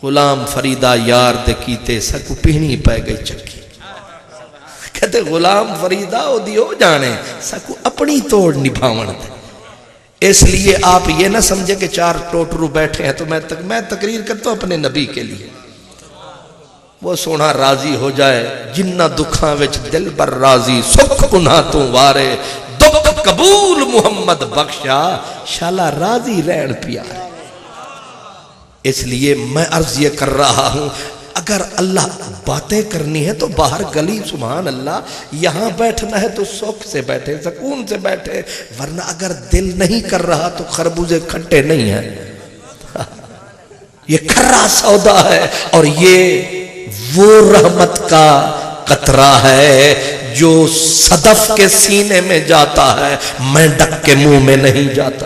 غلام فریدہ یار دے کیتے سکو پہنی پہ گئی چکی کہتے غلام فریدہ او دیو جانے سکو اپنی توڑ نبھاون دے. اس لیے آپ یہ نہ سمجھے کہ چار ٹوٹرو بیٹھے ہیں تو میں تقریر کرتا ہوں اپنے نبی کے لیے. وہ سونا راضی ہو جائے جنہ دکھاں وچ دل بر راضی سکھ کنہ تو وارے دکھ قبول محمد بخشا شالا راضی رہن پیا. اس لیے میں عرض یہ کر رہا ہوں اگر اللہ باتیں کرنی ہے تو باہر گلی سبحان اللہ یہاں بیٹھنا ہے تو سوکھ سے بیٹھے سکون سے بیٹھے ورنہ اگر دل نہیں کر رہا تو خربوزے کھٹے نہیں ہیں. یہ کھرا سودا ہے اور یہ وہ رحمت کا قطرہ ہے جو صدف کے سینے میں جاتا ہے مینڈک کے منہ میں نہیں جاتا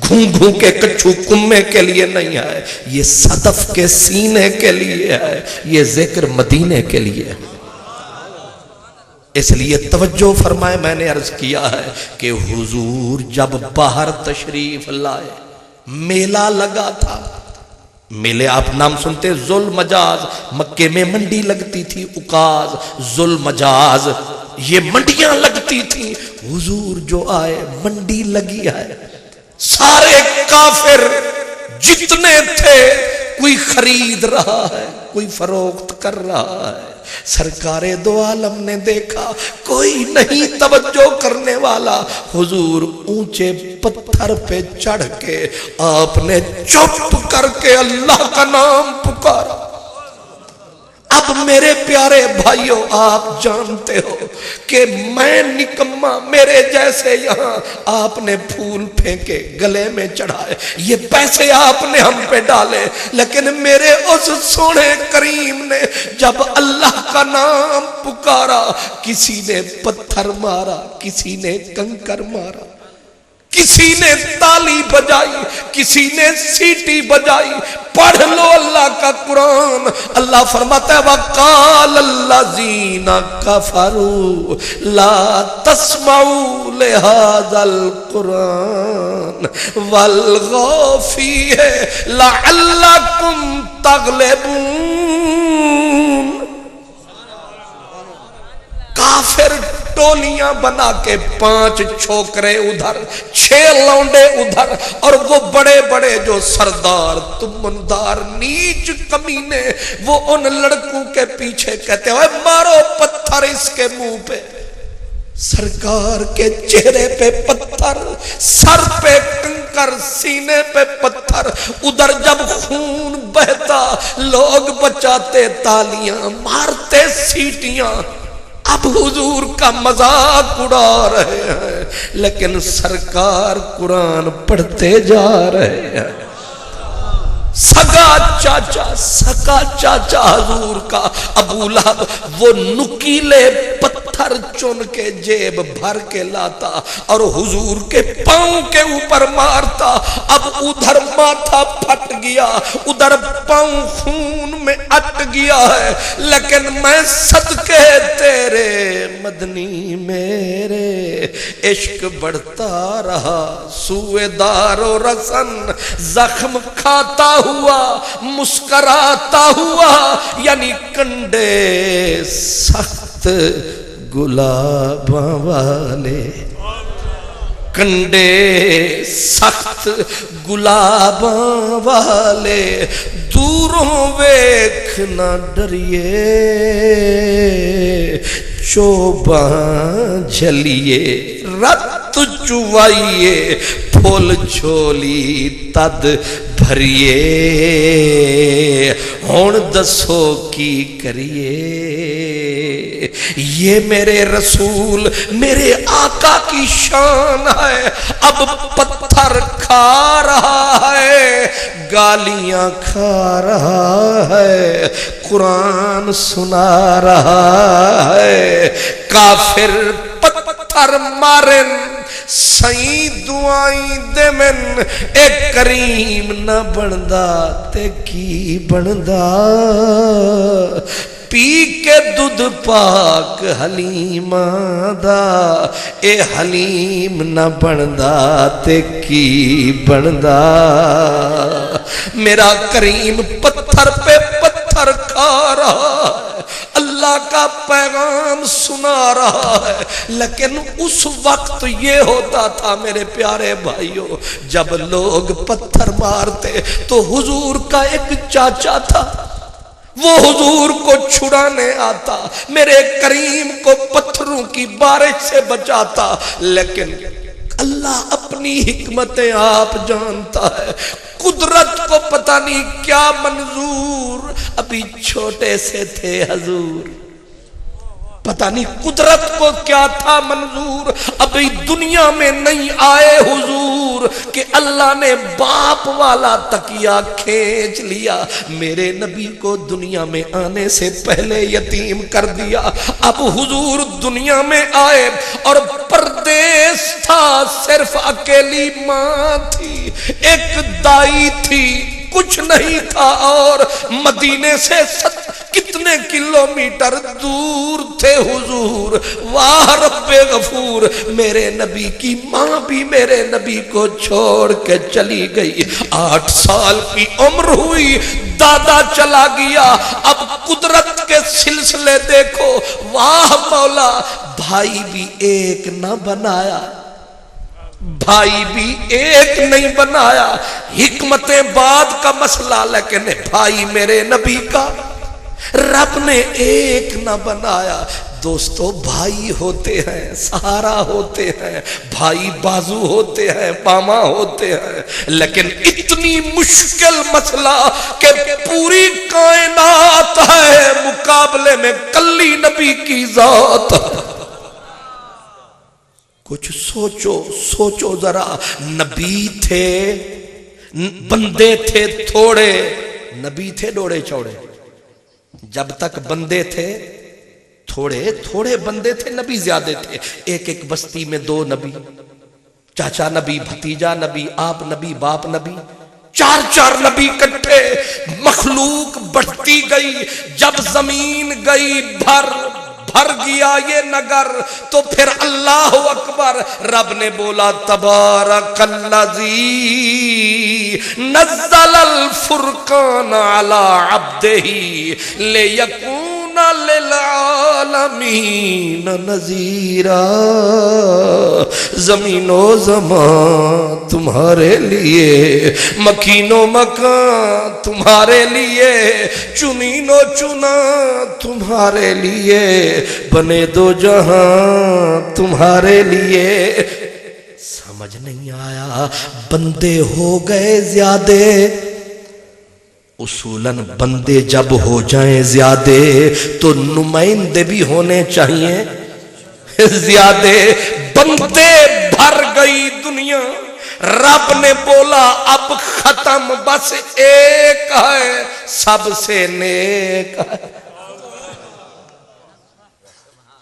گھوں گھوں کے کچھو کمے کے لیے نہیں ہے یہ صدف کے سینے کے لیے ہے یہ ذکر مدینے کے لیے ہے. اس لیے توجہ فرمائے میں نے عرض کیا ہے کہ حضور جب باہر تشریف لائے میلہ لگا تھا. میلے آپ نام سنتے ذل مجاز مکے میں منڈی لگتی تھی اکاز ذل مجاز یہ منڈیاں لگتی تھی. حضور جو آئے منڈی لگی ہے سارے کافر جتنے تھے کوئی خرید رہا ہے کوئی فروخت کر رہا ہے. سرکار دو عالم نے دیکھا کوئی نہیں توجہ کرنے والا. حضور اونچے پتھر پہ چڑھ کے آپ نے چپ کر کے اللہ کا نام پکارا. اب میرے پیارے بھائیوں آپ جانتے ہو کہ میں نکما میرے جیسے یہاں آپ نے پھول پھینکے گلے میں چڑھائے یہ پیسے آپ نے ہم پہ ڈالے لیکن میرے اس سونے کریم نے جب اللہ کا نام پکارا کسی نے پتھر مارا کسی نے کنکر مارا کسی نے تالی بجائی کسی نے سیٹی بجائی. پڑھ لو اللہ کا قرآن. اللہ فرماتا ہے وَقَالَ الَّذِينَ كَفَرُوا لَا تَسْمَعُوا لِهَذَا الْقُرْآنِ وَالْغَوْا فِيهِ لَعَلَّكُمْ تَغْلِبُونَ. کافر ٹولیاں بنا کے 5 چھوکرے ادھر 6 لونڈے ادھر اور وہ بڑے بڑے جو سردار تمندار نیچ کمینے وہ ان لڑکوں کے پیچھے کہتے ہوئے مارو پتھر اس کے منہ پہ. سرکار کے چہرے پہ پتھر سر پہ کنکر سینے پہ پتھر ادھر جب خون بہتا لوگ بچاتے تالیاں مارتے سیٹیاں. اب حضور کا مذاق اڑا رہے ہیں لیکن سرکار قرآن پڑھتے جا رہے ہیں. سگا چاچا حضور کا ابو لہب وہ نکیلے پتھر چن کے جیب بھر کے لاتا اور حضور کے پاؤں کے اوپر مارتا. اب ادھر ماتھا پھٹ گیا ادھر پاؤں خون میں اٹ گیا ہے لیکن میں صدقے تیرے مدنی میرے عشق بڑھتا رہا سوئے دار و رسن زخم کھاتا ہوا مسکراتا ہوا یعنی کنڈے سخت گلاباں والے کنڈے سخت گلاباں والے دوروں ویکھ نہ ڈریے چوباں جھلیے رت چوائیے پھول چھولی تد بھریے ہون دسو کی کریے. یہ میرے رسول میرے آقا کی شان ہے. اب پتھر کھا رہا ہے گالیاں کھا رہا ہے قرآن سنا رہا ہے. کافر پتھر مارن سئی دعائیں دے من ایک کریم نہ بندا تے کی بندا. پی کے دودھ پاک حلیم دا اے حلیم نہ بندا تے کی بندا میرا کریم پتھر پہ پتھر کھا رہا ہے اللہ کا پیغام سنا رہا ہے لیکن اس وقت یہ ہوتا تھا میرے پیارے بھائیوں جب لوگ پتھر مارتے تو حضور کا ایک چاچا تھا وہ حضور کو چھڑانے آتا میرے کریم کو پتھروں کی بارش سے بچاتا لیکن اللہ اپنی حکمتیں آپ جانتا ہے قدرت کو پتہ نہیں کیا منظور ابھی چھوٹے سے تھے حضور پتہ نہیں قدرت کو کیا تھا منظور ابھی دنیا میں نہیں آئے حضور کہ اللہ نے باپ والا تکیہ کھینچ لیا میرے نبی کو دنیا میں آنے سے پہلے یتیم کر دیا اب حضور دنیا میں آئے اور پردیس تھا صرف اکیلی ماں تھی ایک دائی تھی کچھ نہیں تھا اور مدینے سے کتنے کلومیٹر دور تھے حضور واہ رب غفور میرے نبی کی ماں بھی میرے نبی کو چھوڑ کے چلی گئی 8 سال کی عمر ہوئی دادا چلا گیا اب قدرت کے سلسلے دیکھو واہ مولا بھائی بھی ایک نہ بنایا بھائی بھی ایک نہیں بنایا حکمتیں بعد کا مسئلہ لیکن بھائی میرے نبی کا رب نے ایک نہ بنایا دوستو بھائی ہوتے ہیں سہارا ہوتے ہیں بھائی بازو ہوتے ہیں پاما ہوتے ہیں لیکن اتنی مشکل مسئلہ کہ پوری کائنات ہے مقابلے میں کلی نبی کی ذات کچھ سوچو ذرا نبی تھے بندے تھے تھوڑے نبی تھے ڈوڑے چوڑے جب تک بندے تھے تھوڑے بندے تھے نبی زیادہ تھے ایک بستی میں 2 نبی چاچا نبی بھتیجا نبی آپ نبی باپ نبی 4 نبی کٹھے مخلوق بڑھتی گئی جب زمین گئی بھر گیا یہ نگر تو پھر اللہ اکبر رب نے بولا تبارک الذی نزل الفرقان علی عبدہ لیکون للعالمین نذیرا زمین و زمان تمہارے لیے مکین و مکان تمہارے لیے چنین و چنا تمہارے لیے بنے 2 جہاں تمہارے لیے سمجھ نہیں آیا بندے ہو گئے زیادہ اصولاً بندے جب ہو جائیں زیادہ تو نمائندے بھی ہونے چاہیے زیادہ بندے بھر گئی دنیا رب نے بولا اب ختم بس ایک ہے سب سے نیک ہے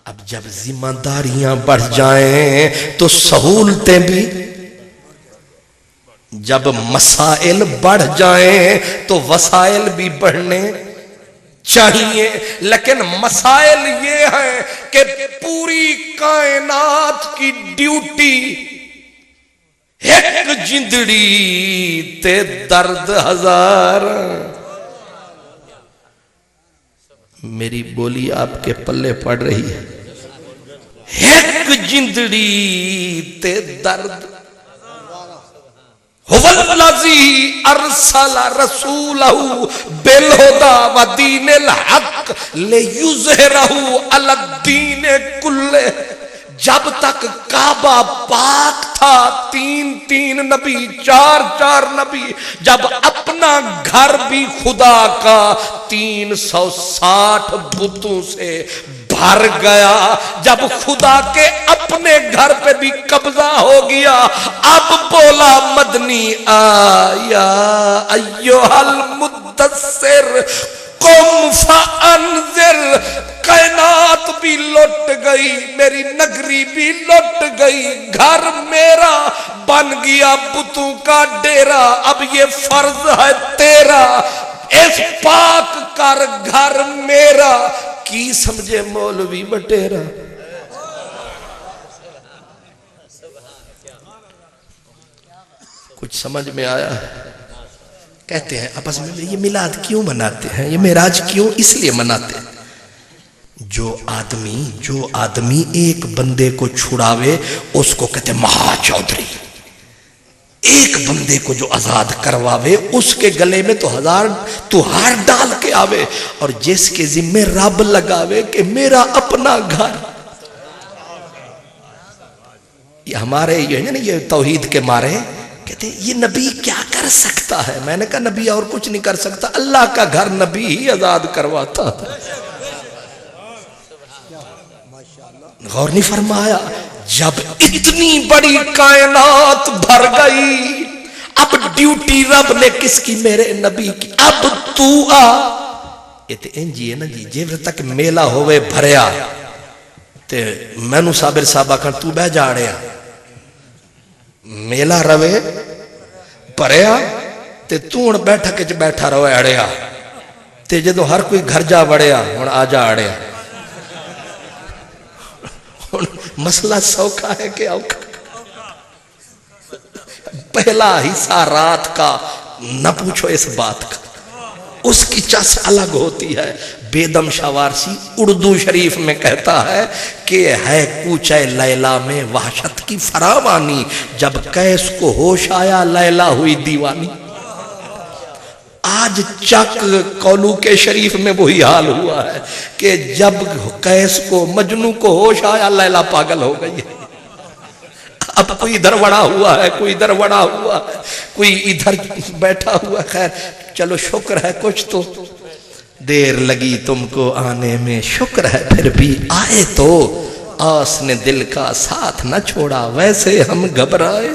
اب جب ذمہ داریاں بڑھ جائیں تو سہولتیں بھی جب مسائل بڑھ جائیں تو وسائل بھی بڑھنے چاہیے لیکن مسائل یہ ہیں کہ پوری کائنات کی ڈیوٹی ایک جندڑی تے درد 1000 میری بولی آپ کے پلے پڑ رہی ہے ایک جندڑی تے درد هو الذی ارسل رسولہ بالہدی ودین الحق لیظہرہ علی الدین کلہ جب تک کعبہ پاک تھا 3 نبی 4 نبی جب اپنا گھر بھی خدا کا 360 بتوں سے بھر گیا جب خدا کے اپنے گھر پہ بھی قبضہ ہو گیا اب بولا مدنی آیا ایھا المدثر قم فانذر کائنات بھی لٹ گئی میری نگری بھی لٹ گئی گھر میرا بن گیا بتوں کا ڈیرا اب یہ فرض ہے تیرا اس پاک کر گھر میرا کی سمجھے مولوی بٹیرا. کچھ سمجھ میں آیا ہے؟ کہتے ہیں آپس میں یہ میلاد کیوں مناتے ہیں، یہ معراج کیوں اس لیے مناتے ہیں. جو آدمی ایک بندے کو چھڑاوے اس کو کہتے ہیں مہا چودھری. ایک بندے کو جو آزاد کرواوے اس کے گلے میں تو ہار ڈال کے آوے. اور جس کے ذمہ رب لگاوے کہ میرا اپنا گھر. یہ ہمارے یہ توحید کے مارے کہتے ہیں یہ نبی کیا کر سکتا ہے. میں نے کہا نبی اور کچھ نہیں کر سکتا، اللہ کا گھر نبی ہی آزاد کرواتا تھا. غور نہیں فرمایا؟ جب اتنی بڑی کائنات بھر گئی اب ڈیوٹی رب نے کس کی؟ میرے نبی کی. اب تو آ یہ تے انجی ہے نا جی، جب تک میلہ ہوئے بھریا تے مینو صابر صاحبہ کھان تو بہ جا رہا میلہ روے پریا تے تو ان بیٹھا کے بیٹھا روے اڑیا تے جدو ہر کوئی گھر جا وڑیا ہن آ جا اڑیا. مسئلہ سوکھا ہے کہ اوکھا؟ پہلا حصہ رات کا نہ پوچھو اس بات کا، اس کی چس الگ ہوتی ہے. بیدم شاوارسی اردو شریف میں کہتا ہے کہ ہے کوچے لیلا میں وحشت کی فراوانی، جب قیس کو ہوش آیا لیلا ہوئی دیوانی. آج چک کولو کے شریف میں وہی حال ہوا ہے کہ جب قیس کو مجنو کو ہوش آیا لیلا پاگل ہو گئی ہے. اب کوئی ادھر وڑا ہوا ہے، کوئی ادھر وڑا ہوا ہے، کوئی ادھر بیٹھا ہوا. خیر چلو شکر ہے کچھ تو دیر لگی تم کو آنے میں، شکر ہے پھر بھی آئے تو. آس نے دل کا ساتھ نہ چھوڑا ویسے ہم گھبرائے.